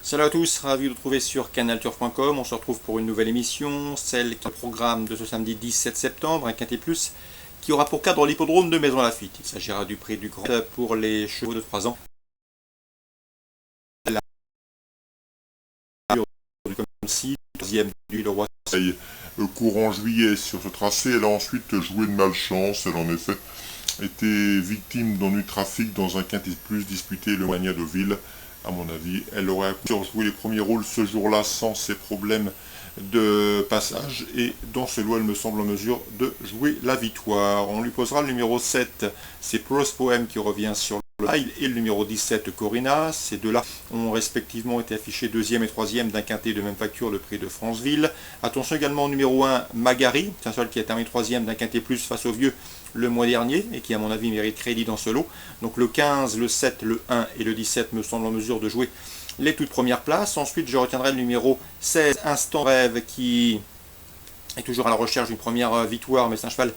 Salut à tous, ravi de vous retrouver sur canalturf.com. On se retrouve pour une nouvelle émission, celle qui est le programme de ce samedi 17 septembre, un quintet plus, qui aura pour cadre l'hippodrome de Maison-Lafitte. Il s'agira du prix du Grand pour les chevaux de 3 ans. La du deuxième du Leroy. Courant juillet sur ce tracé, elle a ensuite joué de malchance. Elle en effet était victime d'ennui trafic dans un quintet plus disputé le Mania de Ville. À mon avis, elle aurait joué les premiers rôles ce jour-là sans ces problèmes de passage. Et dans ce lot, elle me semble en mesure de jouer la victoire. On lui posera le numéro 7, c'est Prose Poem qui revient sur le rail, et le numéro 17, Corina. Ces deux-là ont respectivement été affichés deuxième et troisième d'un quintet de même facture, le prix de Franceville. Attention également au numéro 1, Magari, c'est un seul qui a terminé troisième d'un quintet plus face au vieux le mois dernier et qui à mon avis mérite crédit dans ce lot. Donc le 15, le 7, le 1 et le 17 me semblent en mesure de jouer les toutes premières places. Ensuite je retiendrai le numéro 16, Instant Rêve, qui est toujours à la recherche d'une première victoire, mais c'est un cheval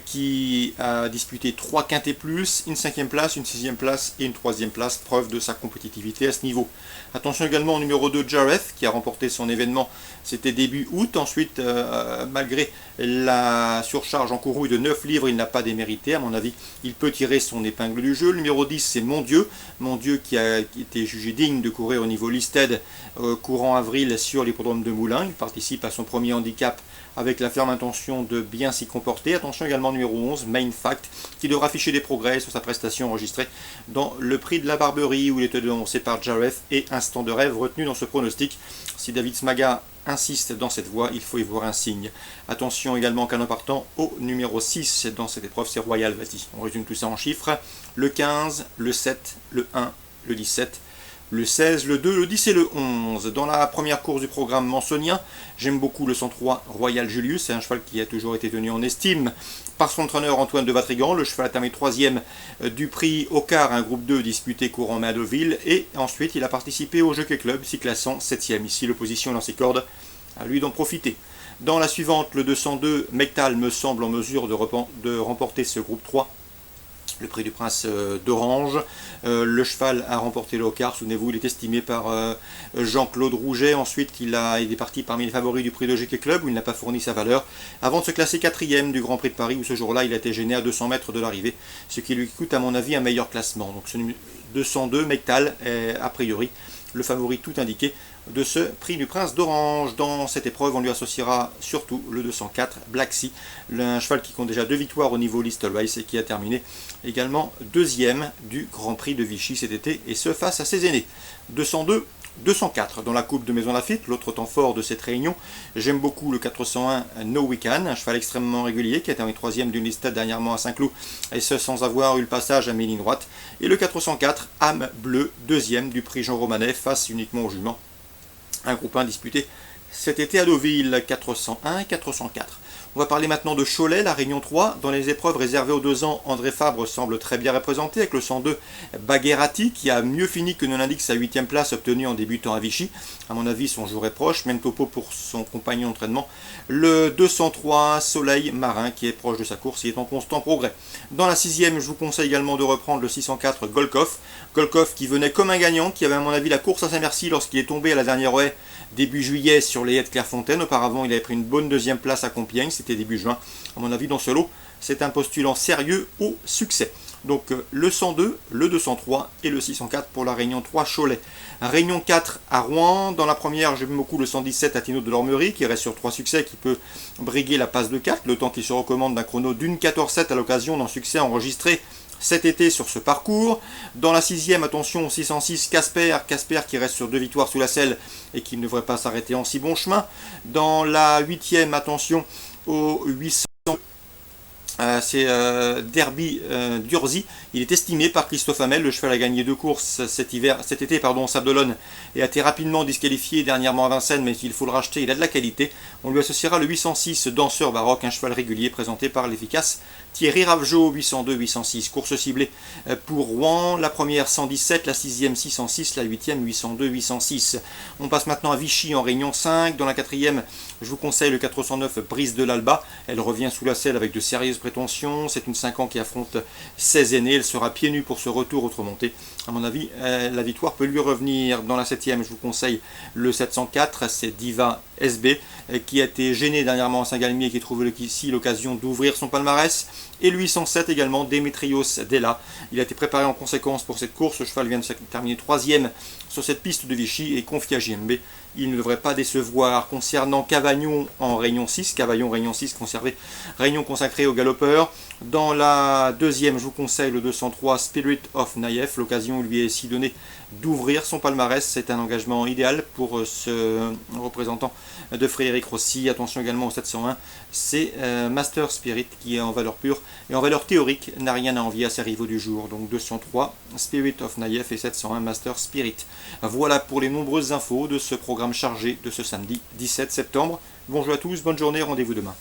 qui a disputé 3 quintets plus, une 5e place, une 6e place et une 3e place, preuve de sa compétitivité à ce niveau. Attention également au numéro 2, Jareth, qui a remporté son événement, c'était début août. Ensuite, malgré la surcharge en courrouille de 9 livres, il n'a pas démérité. À mon avis, il peut tirer son épingle du jeu. Le numéro 10, c'est Mon Dieu qui a été jugé digne de courir au niveau listed courant avril sur l'hippodrome de Moulins. Il participe à son premier handicap avec la ferme intention de bien s'y comporter. Attention également numéro 11, Main Fact, qui devra afficher des progrès sur sa prestation enregistrée dans le prix de la Barberie, où il était devancé par Jareth et Instant de Rêve retenu dans ce pronostic. Si David Smaga insiste dans cette voie, il faut y voir un signe. Attention également qu'en partant au numéro 6 dans cette épreuve, c'est Royal Vati. On résume tout ça en chiffres. Le 15, le 7, le 1, le 17, le 16, le 2, le 10 et le 11. Dans la première course du programme mansonien, j'aime beaucoup le 103 Royal Julius. C'est un cheval qui a toujours été tenu en estime par son entraîneur Antoine de Vatrigan. Le cheval a terminé 3e du prix Ocar, un groupe 2 disputé courant mai à Deauville. Et ensuite, il a participé au Jockey Club, s'y classant 7e. Ici, l'opposition est dans ses cordes, à lui d'en profiter. Dans la suivante, le 202 Mectal me semble en mesure de remporter ce groupe 3. Le prix du Prince d'Orange. Le cheval a remporté le Ocar, souvenez-vous, il est estimé par Jean-Claude Rouget. Ensuite, il est parti parmi les favoris du prix de Jockey Club, où il n'a pas fourni sa valeur, avant de se classer 4e du Grand Prix de Paris, où ce jour-là, il a été gêné à 200 mètres de l'arrivée, ce qui lui coûte, à mon avis, un meilleur classement. Donc ce 202, Mectal, est a priori le favori tout indiqué de ce prix du Prince d'Orange. Dans cette épreuve, on lui associera surtout le 204 Black Sea, un cheval qui compte déjà 2 victoires au niveau Listed Race et qui a terminé également 2e du Grand Prix de Vichy cet été, et ce face à ses aînés. 202, 204 dans la coupe de Maison-Lafitte, l'autre temps fort de cette réunion. J'aime beaucoup le 401 No Weekend, un cheval extrêmement régulier qui a terminé 3e d'une liste dernièrement à Saint-Cloud, et ce sans avoir eu le passage à mes-lignes droites. Et le 404 Âme Bleue, 2e du prix Jean Romanet, face uniquement au jument. Un groupe 1 disputé cet été à Deauville, 401 et 404. On va parler maintenant de Cholet, la Réunion 3. Dans les épreuves réservées aux 2 ans, André Fabre semble très bien représenté avec le 102 Bagherati, qui a mieux fini que ne l'indique sa 8e place obtenue en débutant à Vichy. À mon avis, son jour est proche, même topo pour son compagnon d'entraînement. Le 203 Soleil Marin, qui est proche de sa course, il est en constant progrès. Dans la 6e, je vous conseille également de reprendre le 604 Golkov. Golkov qui venait comme un gagnant, qui avait à mon avis la course à Saint-Merci lorsqu'il est tombé à la dernière haie début juillet sur les haies de Clairefontaine. Auparavant, il avait pris une bonne 2e place à Compiègne, c'était début juin. À mon avis, dans ce lot, c'est un postulant sérieux au succès. Donc le 102, le 203 et le 604 pour la Réunion 3 Cholet. Réunion 4 à Rouen. Dans la première, j'aime beaucoup le 117 Atino de l'Ormerie, qui reste sur 3 succès, qui peut briguer la passe de 4, le temps qu'il se recommande d'un chrono d'une 14-7 à l'occasion d'un succès enregistré cet été sur ce parcours. Dans la 6e, attention au 606 Casper qui reste sur 2 victoires sous la selle et qui ne devrait pas s'arrêter en si bon chemin. Dans la 8e, attention au 800. C'est Derby d'Urzy. Il est estimé par Christophe Hamel. Le cheval a gagné 2 courses cet été au Sable d'Olonne, et a été rapidement disqualifié dernièrement à Vincennes, mais il faut le racheter, il a de la qualité. On lui associera le 806 Danseur Baroque, un cheval régulier présenté par l'efficace Thierry Ravgeot 802-806, course ciblée pour Rouen, la première 117, la 6e 606, la 8e 802-806. On passe maintenant à Vichy en Réunion 5, dans la 4e je vous conseille le 409 Brise de l'Alba, elle revient sous la selle avec de sérieuses prétentions, c'est une 5 ans qui affronte 16 aînés, elle sera pieds nus pour ce retour autre-montée. À mon avis, la victoire peut lui revenir. Dans la 7e, je vous conseille le 704, c'est Diva SB, qui a été gêné dernièrement à Saint-Galmier et qui trouve ici l'occasion d'ouvrir son palmarès. Et le 807 également, Demetrios Della. Il a été préparé en conséquence pour cette course. Le cheval vient de terminer 3e sur cette piste de Vichy et confié à JMB. Il ne devrait pas décevoir. Concernant Cavaillon en Réunion 6, Cavaillon Réunion 6 conservé, Réunion consacrée aux galopeurs. Dans la 2e, je vous conseille le 203 Spirit of Naïef. L'occasion lui est ici donnée d'ouvrir son palmarès. C'est un engagement idéal pour ce représentant de Frédéric Rossi. Attention également au 701, c'est Master Spirit qui est en valeur pure et en valeur théorique n'a rien à envier à ses rivaux du jour. Donc 203 Spirit of Naïef et 701 Master Spirit. Voilà pour les nombreuses infos de ce programme chargé de ce samedi 17 septembre. Bonjour à tous, bonne journée, rendez-vous demain.